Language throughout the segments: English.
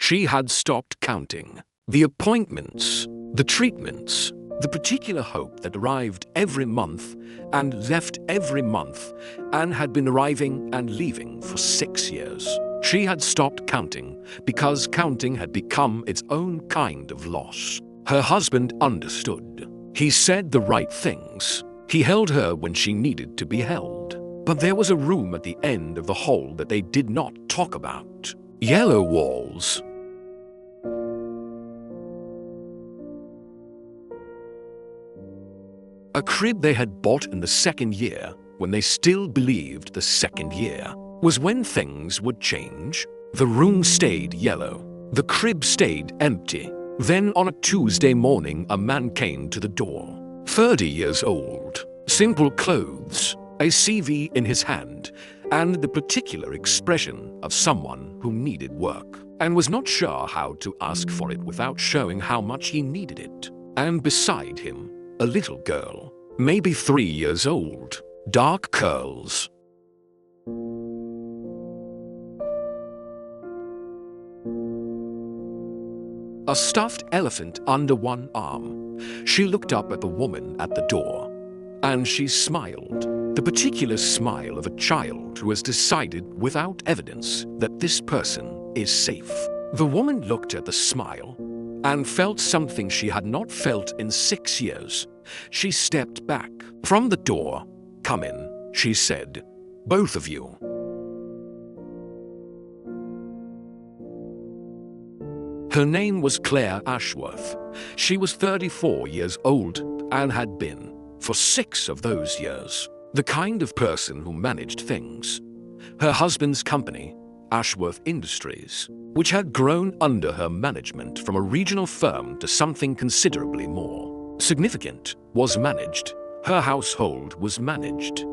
She had stopped counting. The appointments, the treatments, the particular hope that arrived every month and left every month and had been arriving and leaving for 6 years. She had stopped counting because counting had become its own kind of loss. Her husband understood. He said the right things. He held her when she needed to be held. But there was a room at the end of the hall that they did not talk about. Yellow walls. A crib they had bought in the second year, when they still believed the second year was when things would change. The room stayed yellow. The crib stayed empty. Then on a Tuesday morning, a man came to the door. 30 years old, simple clothes, a CV in his hand, and the particular expression of someone who needed work and was not sure how to ask for it without showing how much he needed it. And beside him, a little girl, maybe 3 years old, dark curls. A stuffed elephant under one arm. She looked up at the woman at the door, and she smiled. The particular smile of a child who has decided without evidence that this person is safe. The woman looked at the smile and felt something she had not felt in 6 years. She stepped back from the door. "Come in," she said. "Both of you." Her name was Claire Ashworth. She was 34 years old and had been, for 6 of those years, the kind of person who managed things. Her husband's company, Ashworth Industries, which had grown under her management from a regional firm to something considerably more significant, was managed. Her household was managed.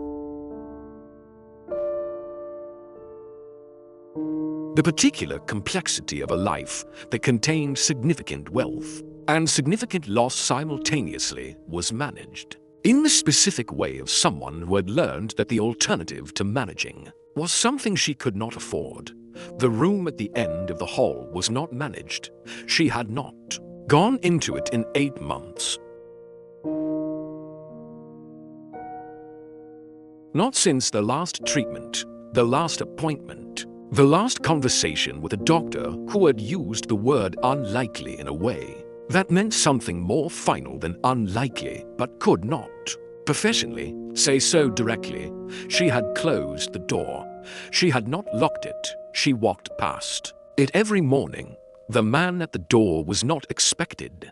The particular complexity of a life that contained significant wealth and significant loss simultaneously was managed. In the specific way of someone who had learned that the alternative to managing was something she could not afford. The room at the end of the hall was not managed. She had not gone into it in 8 months. Not since the last treatment, the last appointment, the last conversation with a doctor who had used the word unlikely in a way that meant something more final than unlikely but could not, professionally, say so directly. She had closed the door. She had not locked it. She walked past it every morning. The man at the door was not expected.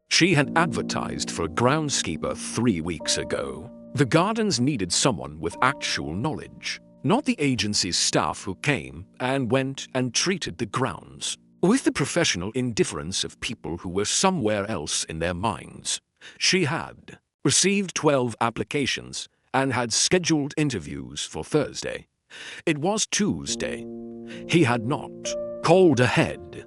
She had advertised for a groundskeeper 3 weeks ago. The gardens needed someone with actual knowledge, not the agency's staff who came and went and treated the grounds with the professional indifference of people who were somewhere else in their minds. She had received 12 applications and had scheduled interviews for Thursday. It was Tuesday. He had not called ahead.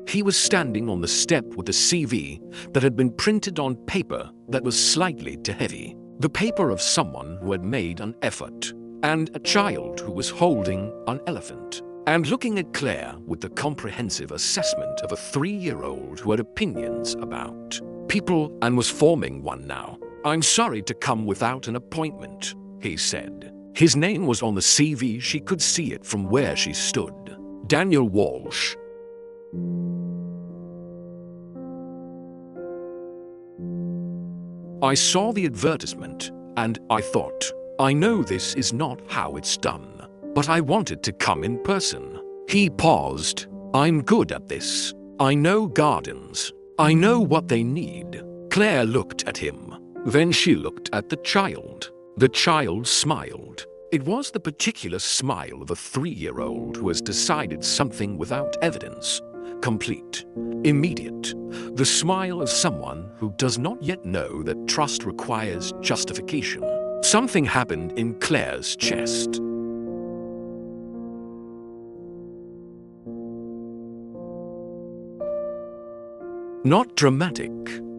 He was standing on the step with a CV that had been printed on paper that was slightly too heavy. The paper of someone who had made an effort, and a child who was holding an elephant, and looking at Claire with the comprehensive assessment of a 3-year-old who had opinions about people and was forming one now. "I'm sorry to come without an appointment," he said. His name was on the CV. She could see it from where she stood. Daniel Walsh. I saw the advertisement, and I thought, I know this is not how it's done, but I wanted to come in person. He paused. "I'm good at this. I know gardens. I know what they need." Claire looked at him. Then she looked at the child. The child smiled. It was the particular smile of a 3-year-old who has decided something without evidence. Complete, immediate, the smile of someone who does not yet know that trust requires justification. Something happened in Claire's chest. Not dramatic,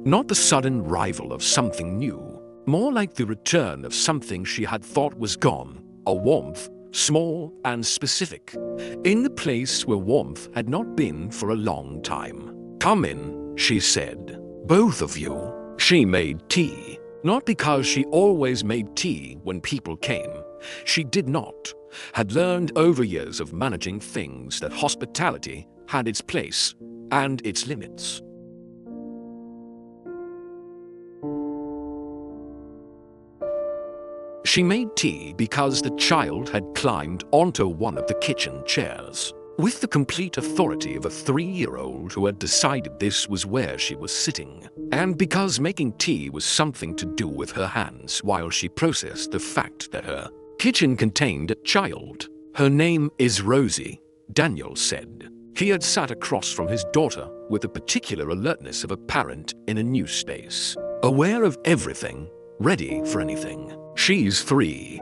not the sudden arrival of something new, more like the return of something she had thought was gone, a warmth, small and specific, in the place where warmth had not been for a long time. "Come in," she said. "Both of you." She made tea. Not because she always made tea when people came. She did not. Had learned over years of managing things that hospitality had its place and its limits. She made tea because the child had climbed onto one of the kitchen chairs, with the complete authority of a 3-year-old who had decided this was where she was sitting, and because making tea was something to do with her hands while she processed the fact that her kitchen contained a child. "Her name is Rosie," Daniel said. He had sat across from his daughter with the particular alertness of a parent in a new space, aware of everything, ready for anything. "She's 3.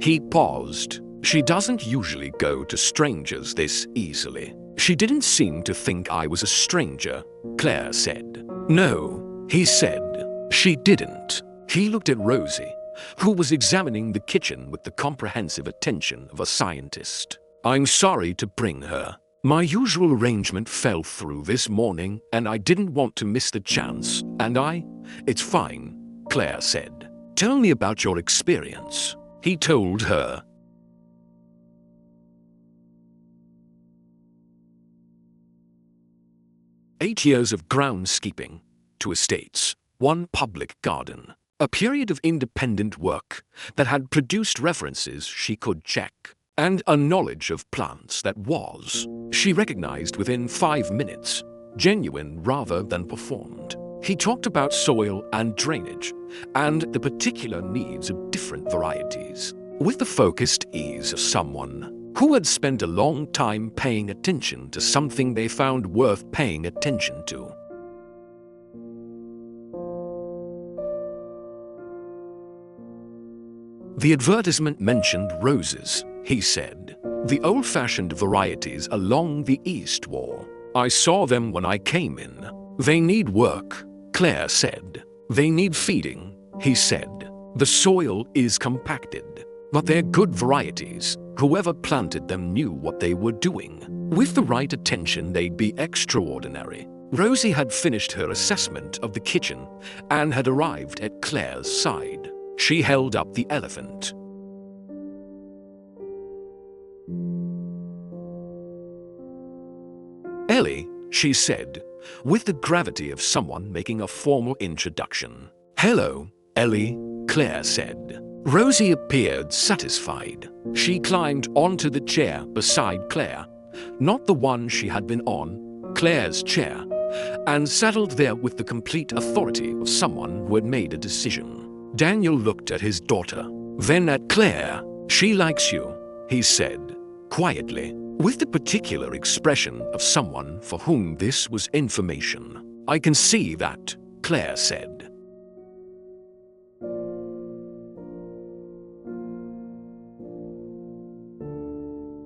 He paused. "She doesn't usually go to strangers this easily." "She didn't seem to think I was a stranger," Claire said. "No," he said. "She didn't." He looked at Rosie, who was examining the kitchen with the comprehensive attention of a scientist. "I'm sorry to bring her. My usual arrangement fell through this morning and I didn't want to miss the chance, and It's fine," Claire said. "Tell me about your experience," he told her. "8 years of groundskeeping, 2 estates, 1 public garden, a period of independent work that had produced references she could check, and a knowledge of plants that was, she recognized within 5 minutes, genuine rather than performed." He talked about soil and drainage, and the particular needs of different varieties, with the focused ease of someone who had spent a long time paying attention to something they found worth paying attention to. "The advertisement mentioned roses," he said. "The old-fashioned varieties along the east wall. I saw them when I came in. They need work," Claire said. "They need feeding," he said. "The soil is compacted, but they're good varieties. Whoever planted them knew what they were doing. With the right attention, they'd be extraordinary." Rosie had finished her assessment of the kitchen and had arrived at Claire's side. She held up the elephant. "Ellie," she said, with the gravity of someone making a formal introduction. "Hello, Ellie," Claire said. Rosie appeared satisfied. She climbed onto the chair beside Claire, not the one she had been on, Claire's chair, and settled there with the complete authority of someone who had made a decision. Daniel looked at his daughter, then at Claire. "She likes you," he said, quietly, with the particular expression of someone for whom this was information. "I can see that," Claire said.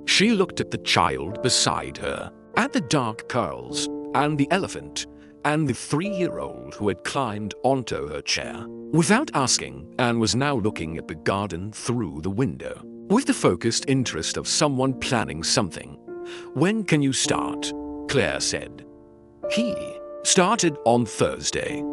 She looked at the child beside her, at the dark curls, and the elephant, and the 3-year-old who had climbed onto her chair, without asking, and was now looking at the garden through the window, with the focused interest of someone planning something. "When can you start?" Claire said. "He started on Thursday."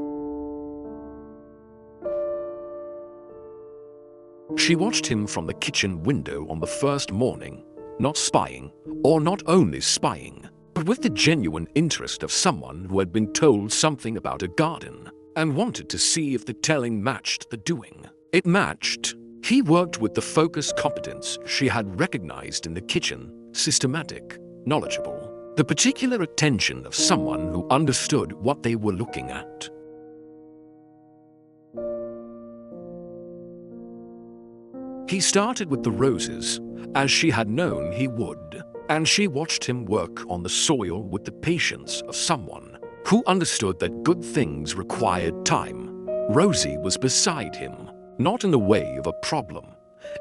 She watched him from the kitchen window on the first morning, not spying, or not only spying, but with the genuine interest of someone who had been told something about a garden and wanted to see if the telling matched the doing. It matched. He worked with the focused competence she had recognized in the kitchen, systematic, knowledgeable, the particular attention of someone who understood what they were looking at. He started with the roses, as she had known he would, and she watched him work on the soil with the patience of someone who understood that good things required time. Rosie was beside him, not in the way of a problem,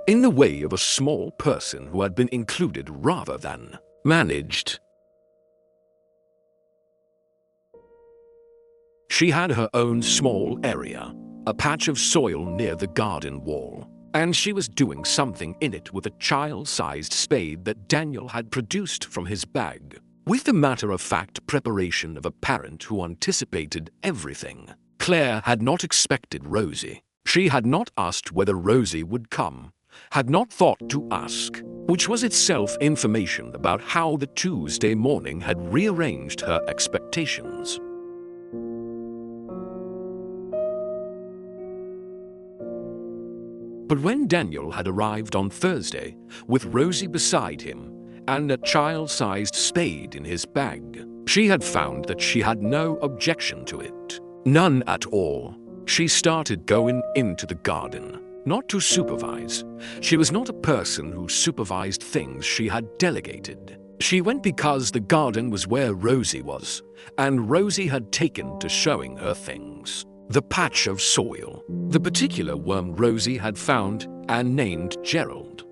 in the way of a small person who had been included rather than managed. She had her own small area, a patch of soil near the garden wall, and she was doing something in it with a child-sized spade that Daniel had produced from his bag, with the matter-of-fact preparation of a parent who anticipated everything. Claire had not expected Rosie. She had not asked whether Rosie would come, had not thought to ask, which was itself information about how the Tuesday morning had rearranged her expectations. But when Daniel had arrived on Thursday, with Rosie beside him and a child-sized spade in his bag, she had found that she had no objection to it. None at all. She started going into the garden, not to supervise. She was not a person who supervised things she had delegated. She went because the garden was where Rosie was, and Rosie had taken to showing her things. The patch of soil, the particular worm Rosie had found and named Gerald.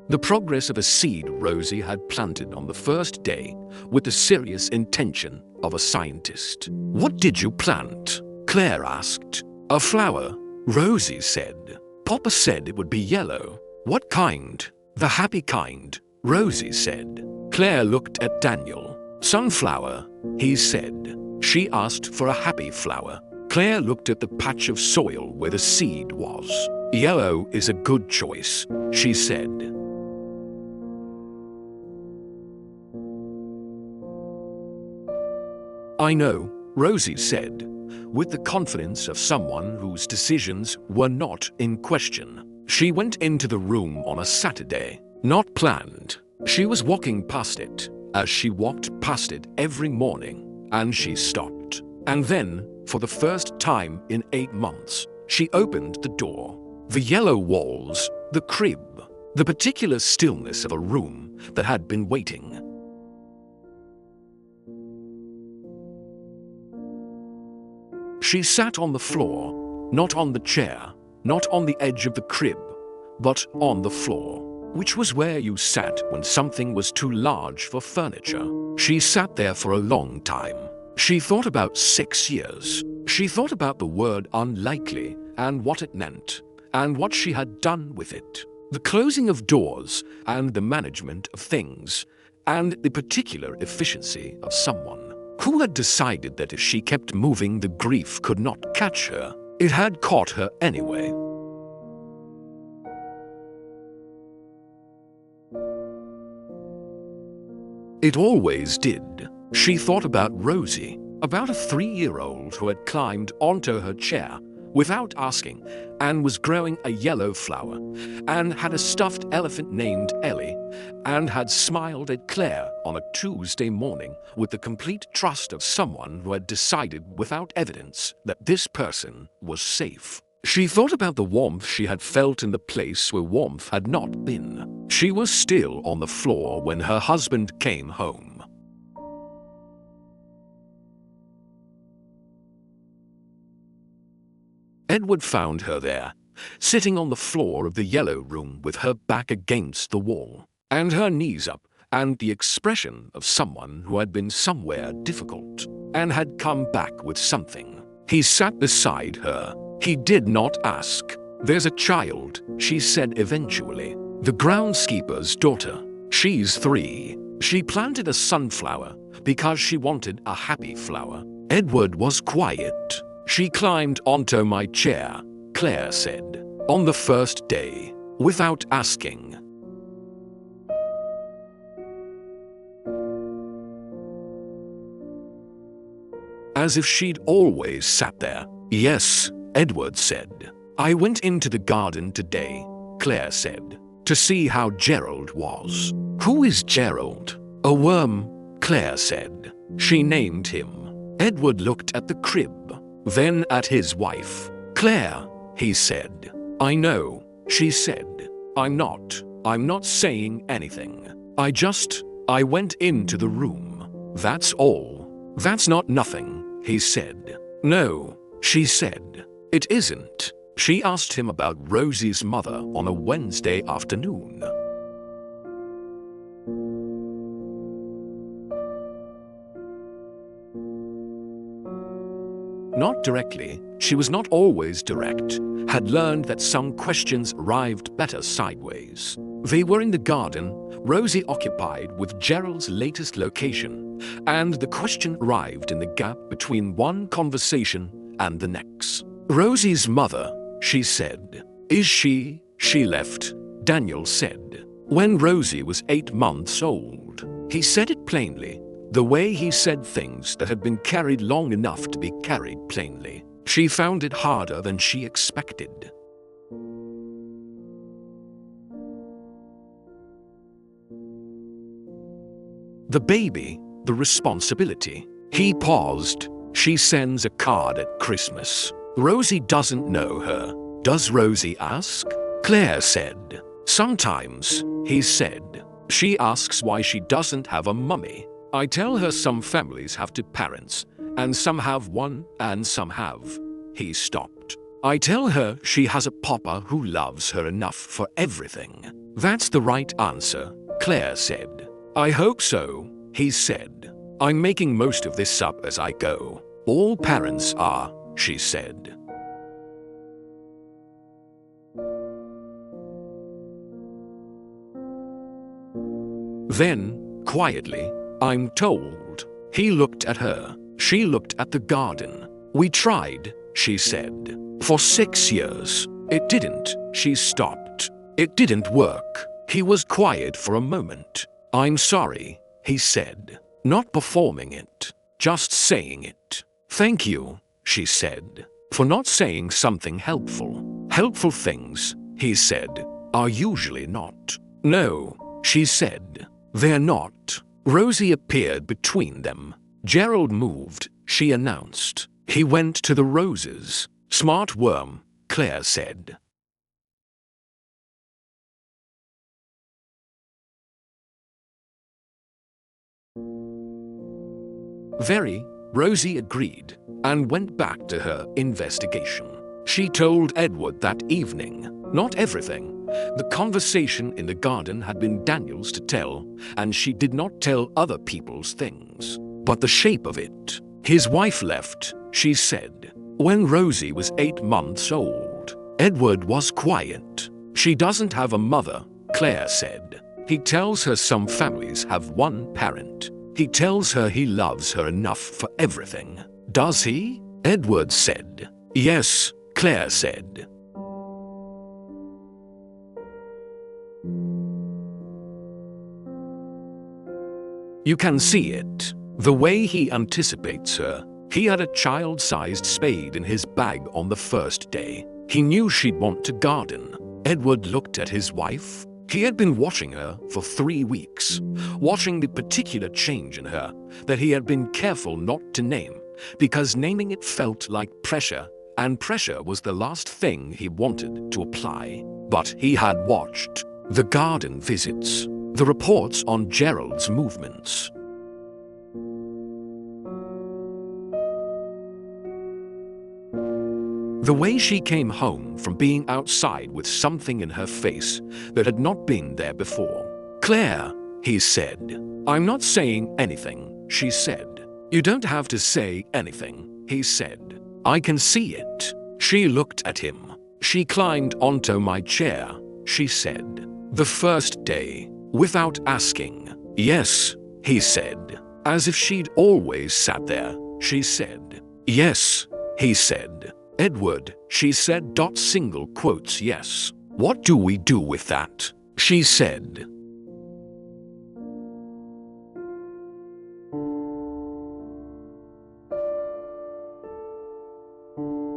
The progress of a seed Rosie had planted on the first day with the serious intention of a scientist. "What did you plant?" Claire asked. "A flower," Rosie said. "Papa said it would be yellow." "What kind?" "The happy kind," Rosie said. Claire looked at Daniel. "Sunflower," he said. She asked for a happy flower. Claire looked at the patch of soil where the seed was. "Yellow is a good choice," she said. "I know," Rosie said, with the confidence of someone whose decisions were not in question. She went into the room on a Saturday, not planned. She was walking past it, as she walked past it every morning, and she stopped. And then, for the first time in 8 months, she opened the door. The yellow walls, the crib, the particular stillness of a room that had been waiting. She sat on the floor, not on the chair, not on the edge of the crib, but on the floor, which was where you sat when something was too large for furniture. She sat there for a long time. She thought about 6 years. She thought about the word unlikely and what it meant, and what she had done with it. The closing of doors and the management of things, and the particular efficiency of someone who had decided that if she kept moving, the grief could not catch her. It had caught her anyway. It always did. She thought about Rosie, about a 3-year-old who had climbed onto her chair without asking and was growing a yellow flower, and had a stuffed elephant named Ellie, and had smiled at Claire on a Tuesday morning with the complete trust of someone who had decided without evidence that this person was safe. She thought about the warmth she had felt in the place where warmth had not been. She was still on the floor when her husband came home. Edward found her there, sitting on the floor of the yellow room with her back against the wall, and her knees up, and the expression of someone who had been somewhere difficult, and had come back with something. He sat beside her. He did not ask. "There's a child," she said eventually. "The groundskeeper's daughter. She's 3. She planted a sunflower because she wanted a happy flower." Edward was quiet. "She climbed onto my chair," Claire said, "on the first day, without asking." As if she'd always sat there. "Yes," Edward said. "I went into the garden today," Claire said, "to see how Gerald was." "Who is Gerald?" "A worm," Claire said. She named him. Edward looked at the crib, then at his wife. "Claire," he said. "I know," she said. I'm not saying anything. I went into the room. That's all." "That's not nothing," he said. No, she said. It isn't. She asked him about Rosie's mother on a Wednesday afternoon. Not directly, she was not always direct, had learned that some questions arrived better sideways. They were in the garden, Rosie occupied with Gerald's latest location, and the question arrived in the gap between one conversation and the next. Rosie's mother, she said. Is she? She left, Daniel said. When Rosie was 8 months old. He said it plainly. The way he said things that had been carried long enough to be carried plainly. She found it harder than she expected. The baby, the responsibility. He paused. She sends a card at Christmas. Rosie doesn't know her. Does Rosie ask? Claire said. Sometimes, he said. She asks why she doesn't have a mummy. I tell her some families have two parents, and some have one, and some have. He stopped. I tell her she has a papa who loves her enough for everything. That's the right answer, Claire said. I hope so, he said. I'm making most of this up as I go. All parents are, she said. Then, quietly, I'm told. He looked at her. She looked at the garden. We tried, she said. For 6 years. It didn't. She stopped. It didn't work. He was quiet for a moment. I'm sorry, he said. Not performing it. Just saying it. Thank you, she said. For not saying something helpful. Helpful things, he said, are usually not. No, she said. They're not. Rosie appeared between them. Gerald moved, she announced. He went to the roses. Smart worm, Claire said. Very, Rosie agreed, and went back to her investigation. She told Edward that evening. Not everything. The conversation in the garden had been Daniel's to tell, and she did not tell other people's things. But the shape of it. His wife left, she said. When Rosie was 8 months old. Edward was quiet. She doesn't have a mother, Claire said. He tells her some families have one parent. He tells her he loves her enough for everything. Does he? Edward said. Yes, Claire said. You can see it. The way he anticipates her. He had a child-sized spade in his bag on the first day. He knew she'd want to garden. Edward looked at his wife. He had been watching her for 3 weeks, watching the particular change in her that he had been careful not to name, because naming it felt like pressure, and pressure was the last thing he wanted to apply. But he had watched the garden visits, the reports on Gerald's movements. The way she came home from being outside with something in her face that had not been there before. Claire, he said. I'm not saying anything, she said. You don't have to say anything, he said. I can see it. She looked at him. She climbed onto my chair, she said. The first day, without asking. Yes, he said. As if she'd always sat there, she said. Yes, he said. Edward, she said. Single quotes, yes. What do we do with that? She said.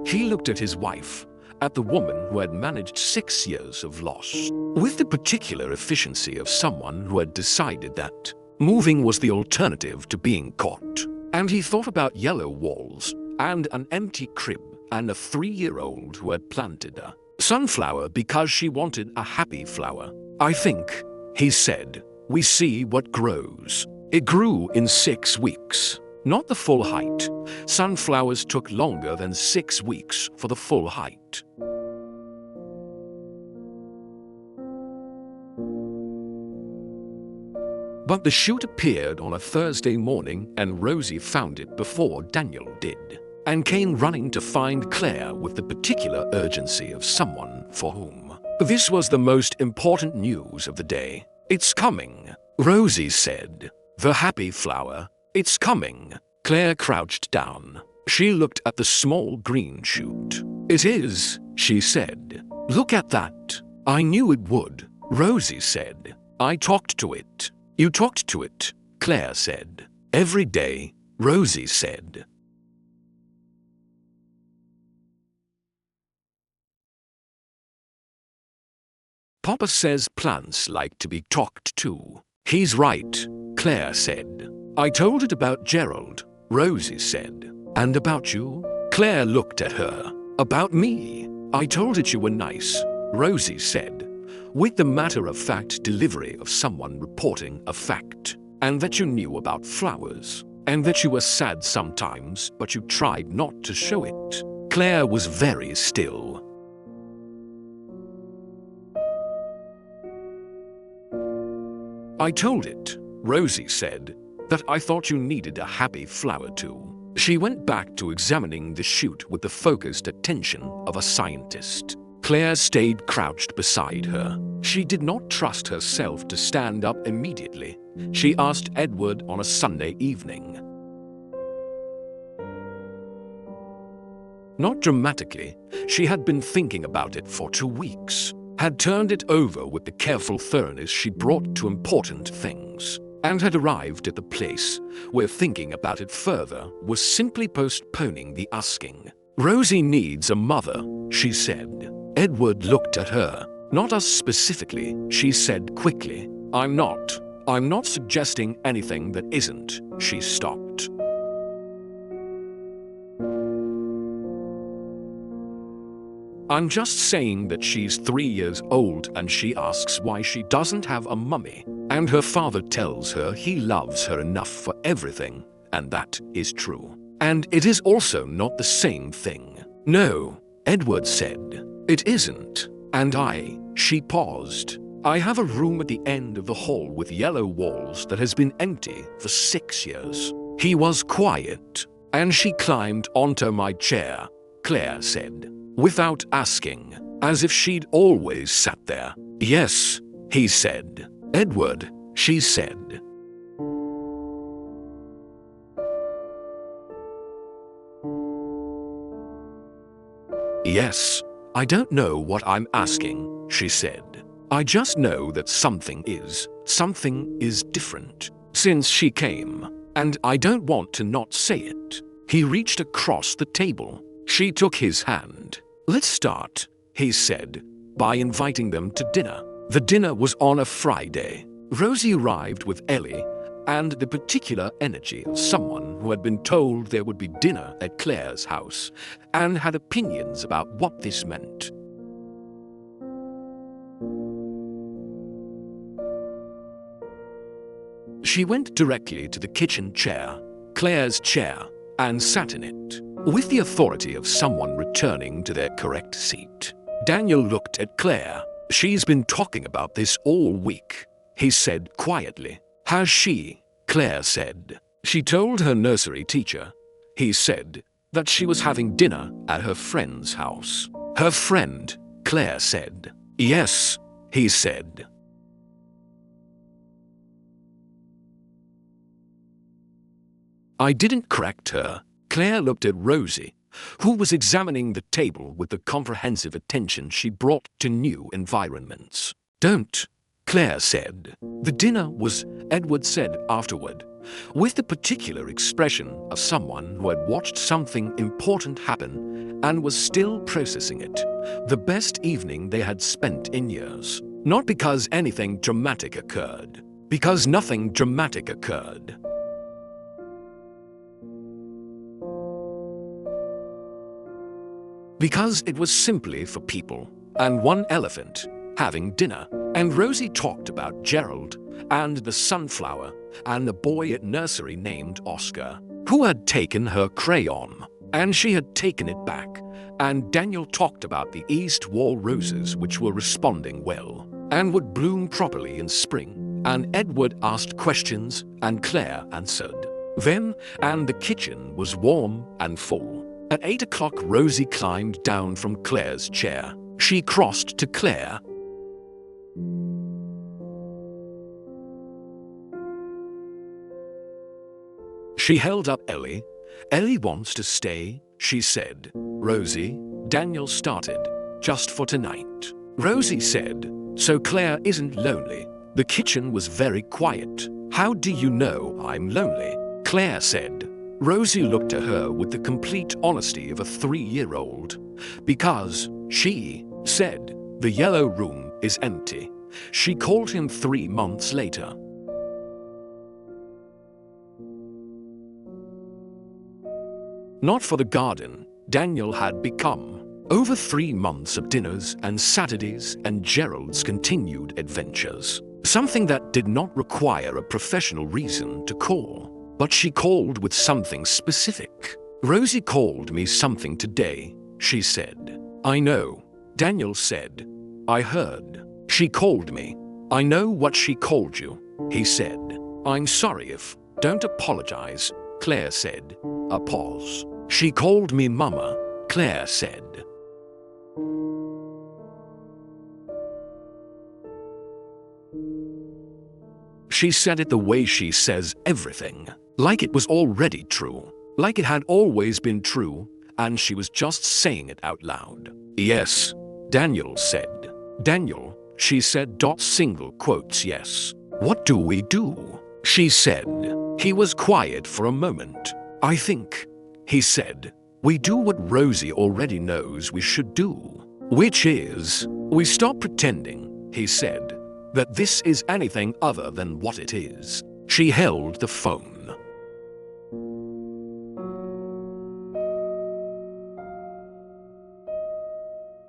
He looked at his wife, at the woman who had managed 6 years of loss, with the particular efficiency of someone who had decided that moving was the alternative to being caught. And he thought about yellow walls and an empty crib and a 3-year-old who had planted a sunflower because she wanted a happy flower. I think, he said, we see what grows. It grew in 6 weeks. not the full height. Sunflowers took longer than 6 weeks for the full height. But the shoot appeared on a Thursday morning and Rosie found it before Daniel did, and came running to find Claire with the particular urgency of someone for whom this was the most important news of the day. "It's coming," Rosie said. "The happy flower. It's coming." Claire crouched down. She looked at the small green shoot. "It is," she said. "Look at that." "I knew it would," Rosie said. "I talked to it." "You talked to it," Claire said. "Every day," Rosie said. "Papa says plants like to be talked to." "He's right," Claire said. "I told it about Gerald," Rosie said. "And about you?" Claire looked at her. "About me? I told it you were nice," Rosie said, with the matter-of-fact delivery of someone reporting a fact, "and that you knew about flowers, and that you were sad sometimes, but you tried not to show it." Claire was very still. "I told it," Rosie said, "that I thought you needed a happy flower too." She went back to examining the shoot with the focused attention of a scientist. Claire stayed crouched beside her. She did not trust herself to stand up immediately. She asked Edward on a Sunday evening. Not dramatically, she had been thinking about it for 2 weeks, had turned it over with the careful thoroughness she brought to important things, and had arrived at the place where thinking about it further was simply postponing the asking. "Rosie needs a mother," she said. Edward looked at her. "Not us specifically," she said quickly. I'm not suggesting anything that isn't." She stopped. "I'm just saying that she's 3 years old and she asks why she doesn't have a mummy, and her father tells her he loves her enough for everything, and that is true. And it is also not the same thing." "No," Edward said. "It isn't. And she paused. "I have a room at the end of the hall with yellow walls that has been empty for 6 years." He was quiet. "And she climbed onto my chair," Claire said, without asking, as if she'd always sat there. "Yes," he said. "Edward," she said. "Yes. I don't know what I'm asking," she said. "I just know that something is different since she came, and I don't want to not say it." He reached across the table. She took his hand. "Let's start," he said, "by inviting them to dinner." The dinner was on a Friday. Rosie arrived with Ellie and the particular energy of someone who had been told there would be dinner at Claire's house and had opinions about what this meant. She went directly to the kitchen chair, Claire's chair, and sat in it, with the authority of someone returning to their correct seat. Daniel looked at Claire. "She's been talking about this all week," he said quietly. "Has she?" Claire said. "She told her nursery teacher," he said, "that she was having dinner at her friend's house." "Her friend," Claire said. "Yes," he said. I didn't correct her. Claire looked at Rosie, who was examining the table with the comprehensive attention she brought to new environments. "Don't," Claire said. "The dinner was," Edward said afterward, with the particular expression of someone who had watched something important happen and was still processing it, "the best evening they had spent in years. Not because anything dramatic occurred, because nothing dramatic occurred." Because it was simply for people and one elephant having dinner, and Rosie talked about Gerald and the sunflower and the boy at nursery named Oscar. who had taken her crayon, and she had taken it back, and Daniel talked about the east wall roses which were responding well, and would bloom properly in spring, and Edward asked questions, and Claire answered. Then, and the kitchen was warm and full. At 8 o'clock Rosie climbed down from Claire's chair. She crossed to Claire. She held up Ellie. Ellie wants to stay, she said. Rosie, Daniel started, just for tonight. Rosie said, so Claire isn't lonely. The kitchen was very quiet. How do you know I'm lonely? Claire said. Rosie looked at her with the complete honesty of a 3-year-old. Because, she said, the yellow room is empty. She called him 3 months later. Not for the garden, Daniel had become. Over 3 months of dinners and Saturdays and Gerald's continued adventures. Something that did not require a professional reason to call. But she called with something specific. Rosie called me something today, she said. I know, Daniel said. I heard. She called me. I know what she called you, he said. I'm sorry if. Don't apologize, Claire said. A pause. She called me Mama, Claire said. She said it the way she says everything, like it was already true, like it had always been true, and she was just saying it out loud. Yes, Daniel said. Daniel, she said. Single quotes yes. What do we do? She said. He was quiet for a moment. I think, he said, we do what Rosie already knows we should do. Which is, we stop pretending, he said, that this is anything other than what it is. She held the phone.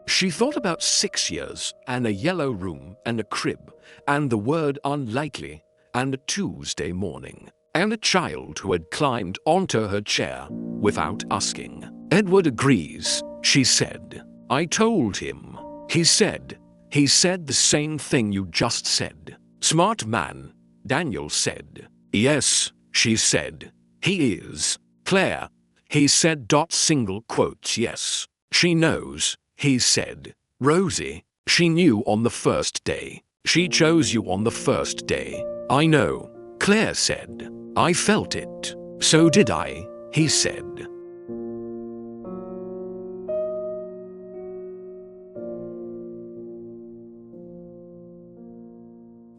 She thought about 6 years, and a yellow room, and a crib, and the word unlikely, and a Tuesday morning, and a child who had climbed onto her chair without asking. Edward agrees, she said. I told him. He said the same thing you just said. Smart man, Daniel said. Yes, she said. He is. Claire, he said. Single quotes yes. She knows, he said. Rosie, she knew on the first day. She chose you on the first day. I know, Claire said. I felt it. So did I, he said.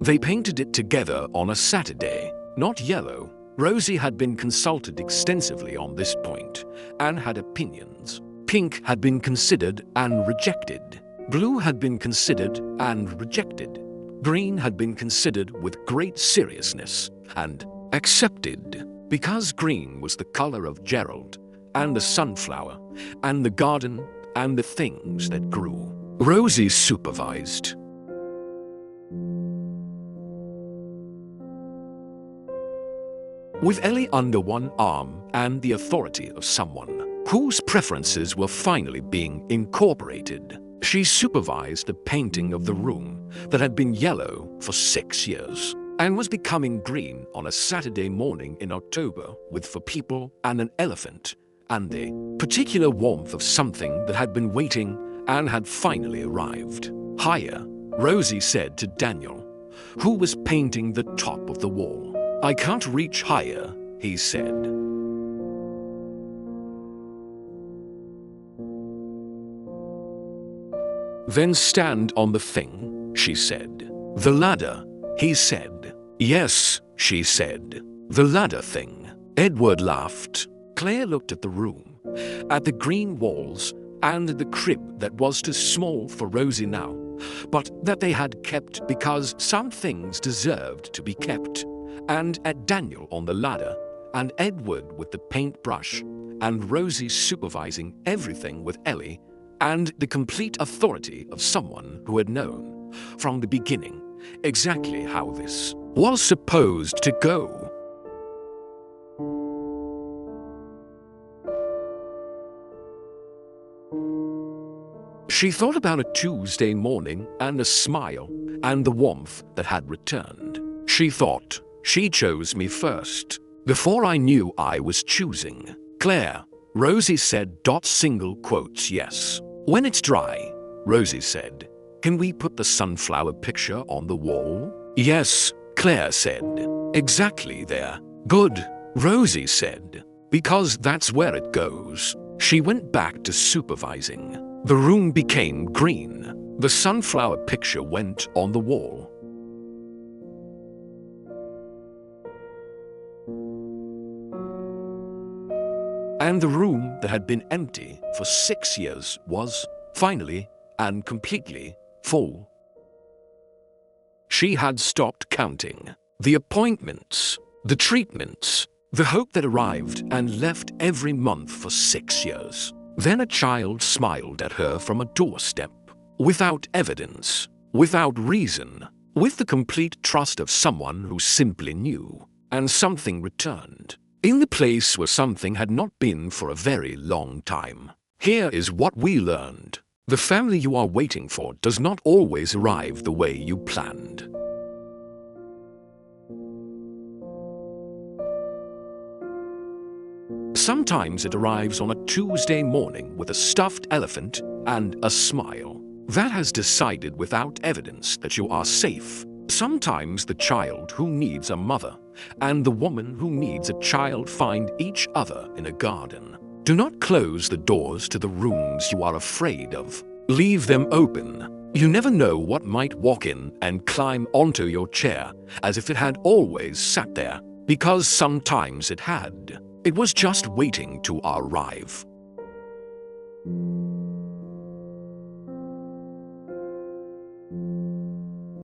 They painted it together on a Saturday, not yellow. Rosie had been consulted extensively on this point and had opinions. Pink had been considered and rejected. Blue had been considered and rejected. Green had been considered with great seriousness and accepted, because green was the color of Gerald and the sunflower and the garden and the things that grew. Rosie supervised. With Ellie under one arm and the authority of someone whose preferences were finally being incorporated, she supervised the painting of the room that had been yellow for 6 years and was becoming green on a Saturday morning in October with for people and an elephant and the particular warmth of something that had been waiting and had finally arrived. Higher, Rosie said to Daniel, who was painting the top of the wall. I can't reach higher, he said. Then stand on the thing, she said. The ladder, he said. Yes, she said. The ladder thing. Edward laughed. Claire looked at the room, at the green walls, and the crib that was too small for Rosie now, but that they had kept because some things deserved to be kept, and at Daniel on the ladder, and Edward with the paintbrush, and Rosie supervising everything with Ellie, and the complete authority of someone who had known from the beginning exactly how this was supposed to go. She thought about a Tuesday morning and a smile and the warmth that had returned. She thought, she chose me first. Before I knew I was choosing Claire, Rosie said. Single quotes yes. When it's dry, Rosie said, can we put the sunflower picture on the wall? Yes, Claire said. Exactly there. Good, Rosie said. Because that's where it goes. She went back to supervising. The room became green. The sunflower picture went on the wall. And the room that had been empty for 6 years was, finally and completely, full. She had stopped counting. The appointments, the treatments, the hope that arrived and left every month for 6 years. Then a child smiled at her from a doorstep, without evidence, without reason, with the complete trust of someone who simply knew. And something returned. In the place where something had not been for a very long time. Here is what we learned. The family you are waiting for does not always arrive the way you planned. Sometimes it arrives on a Tuesday morning with a stuffed elephant and a smile that has decided without evidence that you are safe. Sometimes the child who needs a mother and the woman who needs a child find each other in a garden. Do not close the doors to the rooms you are afraid of. Leave them open. You never know what might walk in and climb onto your chair as if it had always sat there, because sometimes it had. It was just waiting to arrive.